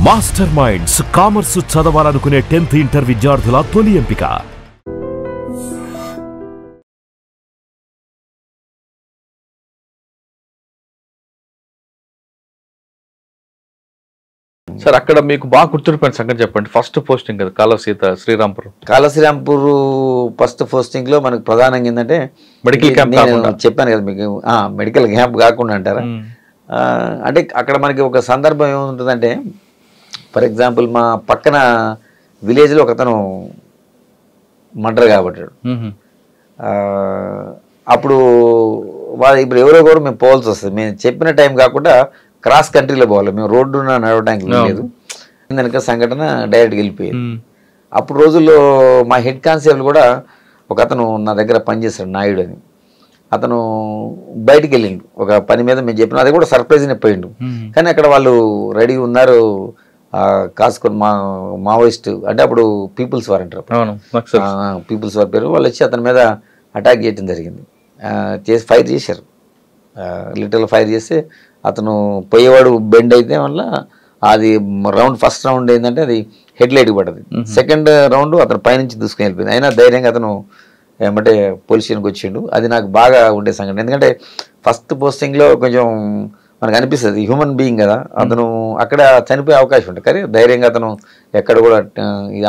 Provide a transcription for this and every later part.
Master minds commerce చదవాలనుకునే 10th inter విద్యార్థుల తొలి ఎంపిక. సార్ అక్కడ మీకు బాగా గుర్తుండిపోయిన సంగతి చెప్పండి. ఫస్ట్ పోస్టింగ్ కదా కాళసీత శ్రీరాంపూర్ ఫస్ట్ పోస్టింగ్ లో మనకు ప్రధానంగా ఏంటంటే మెడికల్ క్యాంప్ చెప్పాను కదా మీకు, మెడికల్ క్యాంప్ కాకుండా అంటారా. అంటే అక్కడ మనకి ఒక సందర్భం ఏముంటుందంటే, ఫర్ ఎగ్జాంపుల్ మా పక్కన విలేజ్లో ఒకతను మర్డర్ కాబట్టాడు. అప్పుడు ఇప్పుడు ఎవరో కూడా మేము పోవాల్సి వస్తుంది. మేము చెప్పిన టైం కాకుండా క్రాస్ కంట్రీలో పోవాలి, మేము రోడ్డు నడవడానికి లేదు. వెనక సంఘటన డైరెక్ట్గా వెళ్ళిపోయింది. అప్పుడు రోజుల్లో మా హెడ్ కానిస్టేబుల్ కూడా ఒక అతను నా దగ్గర పనిచేస్తాడు, నాయుడు అని. అతను బయటికి వెళ్ళిండు ఒక పని మీద, మేము చెప్పిన అది కూడా సర్ప్రైజ్ని పోయిండు. కానీ అక్కడ వాళ్ళు రెడీ ఉన్నారు, కాసుకొని మావోయిస్ట్ అంటే అప్పుడు పీపుల్స్ వార్ అంటారు, పీపుల్స్ వార్ పేరు. వాళ్ళు వచ్చి అతని మీద అటాక్ చేయడం జరిగింది. చేసి ఫైర్ చేశారు, లిటరల్ ఫైర్ చేస్తే అతను పోయేవాడు బెండ్ అయితే వల్ల అది ఫస్ట్ రౌండ్ ఏంటంటే అది హెడ్ లైట్కి పడ్డది. సెకండ్ రౌండ్ అతను పైనుంచి దూసుకుని వెళ్ళిపోయింది. అయినా ధైర్యంగా అతను ఏమంటే పోలీస్ స్టేషన్కి వచ్చిండు. అది నాకు బాగా ఉండే సంఘటన. ఎందుకంటే ఫస్ట్ పోస్టింగ్లో కొంచెం మనకు అనిపిస్తుంది హ్యూమన్ బీయింగ్ కదా, అతను అక్కడ చనిపోయే అవకాశం ఉంటుంది. కానీ ధైర్యంగా అతను ఎక్కడ కూడా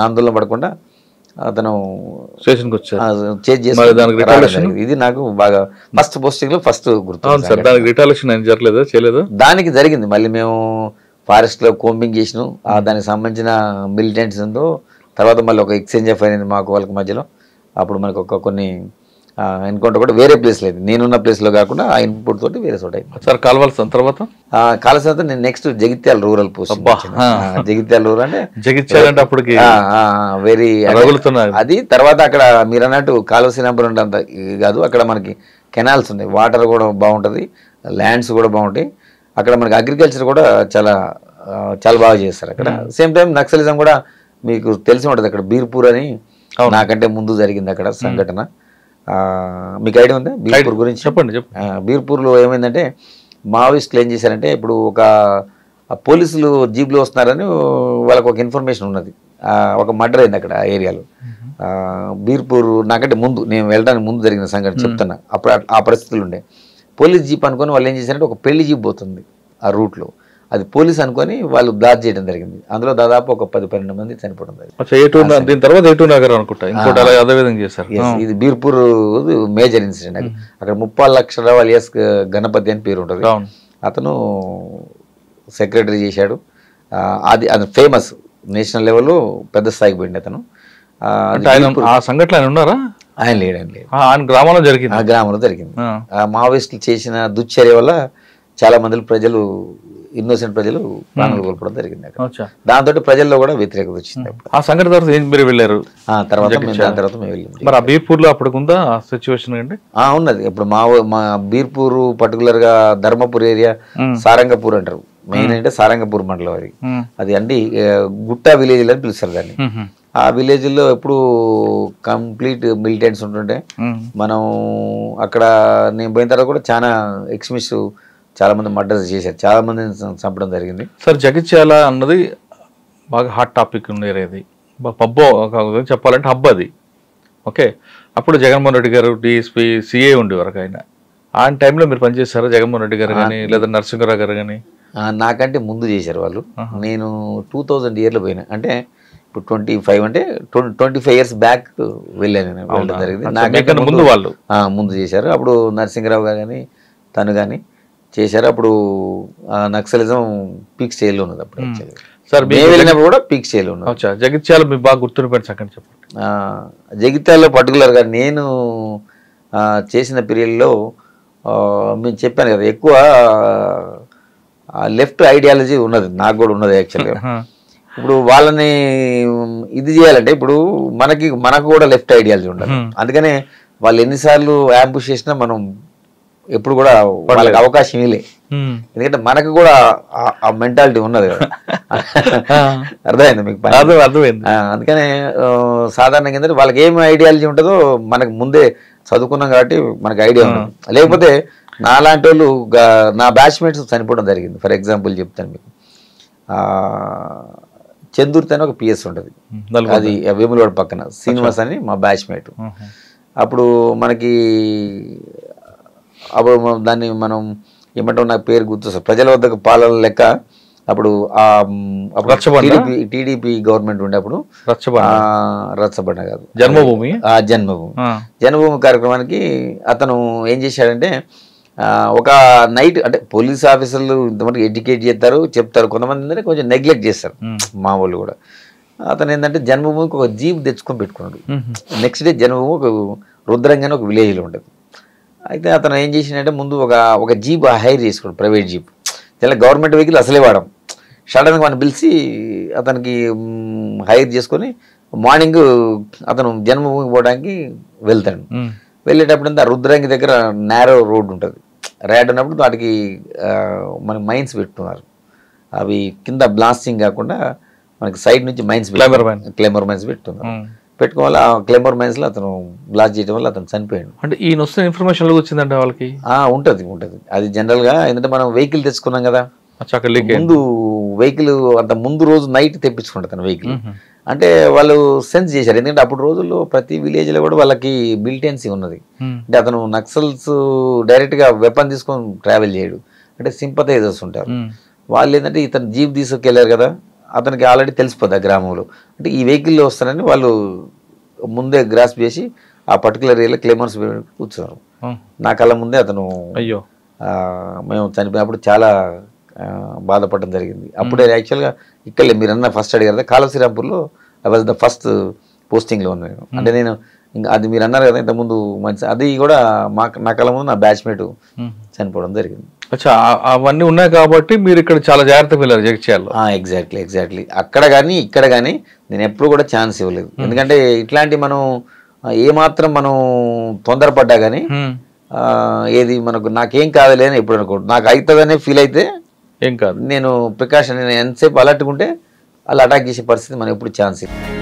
ఆందోళన పడకుండా అతను స్టేషన్కి వచ్చారు. ఇది నాకు బాగా ఫస్ట్ పోస్టింగ్ లో ఫస్ట్ గుర్తు. దానికి జరిగింది. మళ్ళీ మేము ఫారెస్ట్ లో కోంబింగ్ చేసినాం, దానికి సంబంధించిన మిలిటెంట్స్ ఉందో. తర్వాత మళ్ళీ ఒక ఎక్స్చేంజ్ ఆఫ్ అయింది మాకు వాళ్ళకి మధ్యలో. అప్పుడు మనకు కొన్ని ఎన్కౌంటర్ కూడా వేరే ప్లేస్ లేదు, నేనున్న ప్లేస్ లో కాకుండా ఆ ఇన్పుట్ తోటి వేరే చోట అయింది. సార్ కాల్వాల్సిన తర్వాత నేను next Jagtial rural post. Jagtial rural అంటే జగిత్యాల అంటే అప్పటికి వెరీ అది. తర్వాత అక్కడ మీరు అన్నట్టు కాలువశ్రీరాంపూర్ అంటే అంత కాదు, అక్కడ మనకి కెనాల్స్ ఉన్నాయి, వాటర్ కూడా బాగుంటుంది, ల్యాండ్స్ కూడా బాగుంటాయి. అక్కడ మనకి అగ్రికల్చర్ కూడా చాలా చాలా బాగా చేస్తారు అక్కడ. సేమ్ టైం నక్సలిజం కూడా మీకు తెలిసి ఉంటుంది. అక్కడ బీర్పూర్ అని నాకంటే ముందు జరిగింది అక్కడ సంఘటన. మీకు ఐడియా ఉందా బీర్పూర్ గురించి? చెప్పండి. బీర్పూర్లో ఏమైందంటే మావోయిస్టులు ఏం చేశారంటే, ఇప్పుడు ఒక పోలీసులు జీప్లో వస్తున్నారని వాళ్ళకు ఒక ఇన్ఫర్మేషన్ ఉన్నది. ఒక మర్డర్ అయింది అక్కడ ఆ ఏరియాలో. బీర్పూర్ నాకంటే ముందు, నేను వెళ్ళడానికి ముందు జరిగిన సంఘటన చెప్తున్నా. అప్పుడు ఆ పరిస్థితులు ఉండే. పోలీస్ జీప్ అనుకొని వాళ్ళు ఏం చేశారంటే, ఒక పెళ్లి జీప్ పోతుంది ఆ రూట్లో, అది పోలీస్ అనుకొని వాళ్ళు బ్లాక్ చేయడం జరిగింది. అందులో దాదాపు ఒక 10-12 మంది చనిపోవడం జరిగింది. ఇది బీర్పూర్ మేజర్ ఇన్సిడెంట్. అక్కడ 30 లక్షల అలియాస్ గణపతి అని పేరు ఉంటుంది. అతను సెక్రటరీ చేశాడు. అది ఫేమస్ నేషనల్ లెవెల్లో పెద్ద స్థాయికి పోయింది అతను. ఆ సంఘటన ఉన్నారా? ఆయన లేడండి, గ్రామంలో జరిగింది. ఆ గ్రామంలో జరిగింది. మావోయిస్టులు చేసిన దుశ్చర్య వల్ల చాలా మంది ప్రజలు, ఇన్నోసెంట్ ప్రజలు ప్రాణాలు కోల్పోవడం జరిగింది అక్కడ. దాంతో ప్రజల్లో కూడా వ్యతిరేకత వచ్చింది. ఆ సంఘటన తర్వాత మీరు వెళ్ళారు? తర్వాత మేము వెళ్ళాం. మరి ఆ బీర్పూర్ లో అప్పటికుందా సిచ్యువేషన్ అండి? ఉన్నది. ఇప్పుడు మా బీర్పూర్ పర్టికులర్ గా ధర్మపూర్ ఏరియా, సారంగపూర్ అంటారు. మెయిన్ అంటే సారంగపూర్ మండలం. అది అండి గుట్ట విలేజ్ అని పిలుస్తారు దాన్ని. ఆ విలేజ్ లో ఎప్పుడు కంప్లీట్ మిలిటెంట్స్ ఉంటుంటే, మనం అక్కడ నేను పోయిన తర్వాత కూడా చాలా ఎక్స్ట్రీమిస్ట్ చాలా మంది మర్డర్స్ చేశారు, చాలా మందిని చంపడం జరిగింది. సార్ జగిత్యాల అన్నది బాగా హాట్ టాపిక్ ఉండేది, పబ్బో చెప్పాలంటే హబ్ అది. ఓకే, అప్పుడు జగన్మోహన్ రెడ్డి గారు డిఎస్పీ సిఏ ఉండేవారు. ఆయన టైంలో మీరు పనిచేశారా జగన్మోహన్ రెడ్డి గారు కానీ లేదా నరసింహరావు గారు కానీ? నాకంటే ముందు చేశారు వాళ్ళు. నేను 2000 ఇయర్లో పోయినా, అంటే ఇప్పుడు 25 అంటే 25 ఇయర్స్ బ్యాక్ వెళ్ళాను, వెళ్ళడం జరిగింది. నాకంటే ముందు వాళ్ళు ముందు చేశారు. అప్పుడు నరసింహరావు గారు కానీ తను కానీ చేశారు. అప్పుడు నక్సలిజం పీక్ స్టేజ్లో ఉన్నది అప్పుడు. సార్ వెళ్ళినప్పుడు కూడా పీక్ స్టేజ్లో ఉన్నది. జగిత్యాల మీకు బాగా గుర్తుండిపోయిన సంగతి చెప్పండి. జగిత్యాలలో పర్టికులర్గా నేను చేసిన పీరియడ్లో మేము చెప్పాను కదా, ఎక్కువ లెఫ్ట్ ఐడియాలజీ ఉన్నది, నాకు కూడా ఉన్నది యాక్చువల్గా. ఇప్పుడు వాళ్ళని ఇది చేయాలంటే ఇప్పుడు మనకు కూడా లెఫ్ట్ ఐడియాలజీ ఉండాలి. అందుకనే వాళ్ళు ఎన్నిసార్లు యాంబుష్ చేసినా మనం ఎప్పుడు కూడా వాళ్ళకి అవకాశం ఇవ్వలే. ఎందుకంటే మనకు కూడా ఆ మెంటాలిటీ ఉన్నది కదా. అర్థమైంది మీకు? అర్థమైంది. అందుకనే సాధారణంగా ఏంటంటే వాళ్ళకి ఏం ఐడియాలజీ ఉంటుందో మనకు ముందే చదువుకున్నాం కాబట్టి మనకు ఐడియా ఉన్నది. లేకపోతే నాలాంటి వాళ్ళు, నా బ్యాచ్మేట్స్ చనిపోవడం జరిగింది. ఫర్ ఎగ్జాంపుల్ చెప్తాను మీకు. చందుర్తి అని ఒక పిఎస్ ఉంటుంది, అది వేములవాడ పక్కన శ్రీనివాస్ అని మా బ్యాచ్మేట్. అప్పుడు మనకి అప్పుడు దాన్ని మనం ఏమంటాం, నాకు పేరు గుర్తొస్తుంది, ప్రజల వద్దకు పాలన లెక్క. అప్పుడు టీడీపీ గవర్నమెంట్ ఉండే అప్పుడు రచ్చబండ కాదు, జన్మభూమి జన్మభూమి కార్యక్రమానికి అతను ఏం చేశాడంటే ఒక నైట్ అంటే పోలీస్ ఆఫీసర్లు ఇంతమంది ఎడ్యుకేట్ చేస్తారు చెప్తారు, కొంతమంది ఏంటంటే కొంచెం నెగ్లెక్ట్ చేస్తారు మా వాళ్ళు కూడా. అతను ఏంటంటే జన్మభూమికి ఒక జీప్ తెచ్చుకొని పెట్టుకున్నాడు. నెక్స్ట్ డే జన్మభూమి ఒక రుద్రంగా ఒక విలేజ్లో ఉంటుంది. అయితే అతను ఏం చేసిందంటే ముందు ఒక జీప్ హైర్ చేసుకోడు, ప్రైవేట్ జీప్. ఇలా గవర్నమెంట్ వెహికల్ అసలే వాడడం. సడన్గా మనం పిలిచి అతనికి హైర్ చేసుకొని మార్నింగ్ అతను జన్మభూమికి పోవడానికి వెళ్తాడు. వెళ్ళేటప్పుడు రుద్రంగి దగ్గర నేరో రోడ్ ఉంటుంది, ర్యాడ్ ఉన్నప్పుడు వాటికి మన మైన్స్ పెట్టుకున్నారు. అవి కింద బ్లాస్టింగ్ కాకుండా మనకి సైడ్ నుంచి మైన్స్ క్లైమర్ మైన్స్ పెట్టుకున్నారు. పెట్టుకోవాలి ఆ క్లైమర్ మైన్స్ లో అతను బ్లాస్ట్ చేయడం వల్ల అతను చనిపోయాడు. అంటే ఈయన వస్తున్న ఇన్ఫర్మేషన్ వచ్చిందంటే వాళ్ళకి ఉంటుంది అది జనరల్ గా. ఎందుకంటే మనం వెహికల్ తెచ్చుకున్నాం కదా, ముందు వెహికల్ అంత ముందు రోజు నైట్ తెప్పించుకుంటారు తన వెహికల్. అంటే వాళ్ళు సెన్స్ చేశారు, ఎందుకంటే అప్పుడు రోజుల్లో ప్రతి విలేజ్ లో కూడా వాళ్ళకి మిలిటెన్సీ ఉన్నది. అంటే అతను నక్సల్స్ డైరెక్ట్ గా వెపన్ తీసుకొని ట్రావెల్ చేయడు, అంటే సింపథైజర్స్ ఉంటారు వాళ్ళు. ఏంటంటే ఇతను జీప్ తీసుకెళ్లారు కదా, అతనికి ఆల్రెడీ తెలిసిపోద్ది ఆ గ్రామంలో, అంటే ఈ వెహికల్లో వస్తారని వాళ్ళు ముందే గ్రాస్ప్ చేసి ఆ పర్టికులర్ ఏరియాలో క్లైమర్స్ కూర్చున్నారు. నా కళ్ళ ముందే అతను అయ్యో మేము చనిపోయినప్పుడు చాలా బాధపడడం జరిగింది. అప్పుడే యాక్చువల్గా ఇక్కడ మీరు అన్న ఫస్ట్ అడిగారు కదా, కాళశ్రీరాంపూర్లో ఐ వాజ్ ద ఫస్ట్ పోస్టింగ్లో ఉన్నాను. అంటే నేను ఇంకా అది మీరు అన్నారు కదా ఇంతకుముందు మంచి, అది కూడా నా కళ్ళ ముందు నా బ్యాచ్మేట్ చనిపోవడం జరిగింది. అవన్నీ ఉన్నాయి కాబట్టి మీరు ఇక్కడ చాలా జాగ్రత్తగా వెళ్ళారు జగిత్యాలలో. ఎగ్జాక్ట్లీ అక్కడ కానీ ఇక్కడ కానీ నేను ఎప్పుడు కూడా ఛాన్స్ ఇవ్వలేదు. ఎందుకంటే ఇట్లాంటి మనం ఏమాత్రం మనం తొందరపడ్డా కానీ ఏది మనకు నాకేం కాదులే అని ఎప్పుడు అనుకోండి, నాకు అవుతుందనే ఫీల్ అయితే ఏం కాదు, నేను ప్రికాషన్ ఎంతసేపు అలర్ట్గా ఉంటే అలా అటాక్ చేసే పరిస్థితి మనం ఎప్పుడు ఛాన్స్ ఇవ్వలేదు.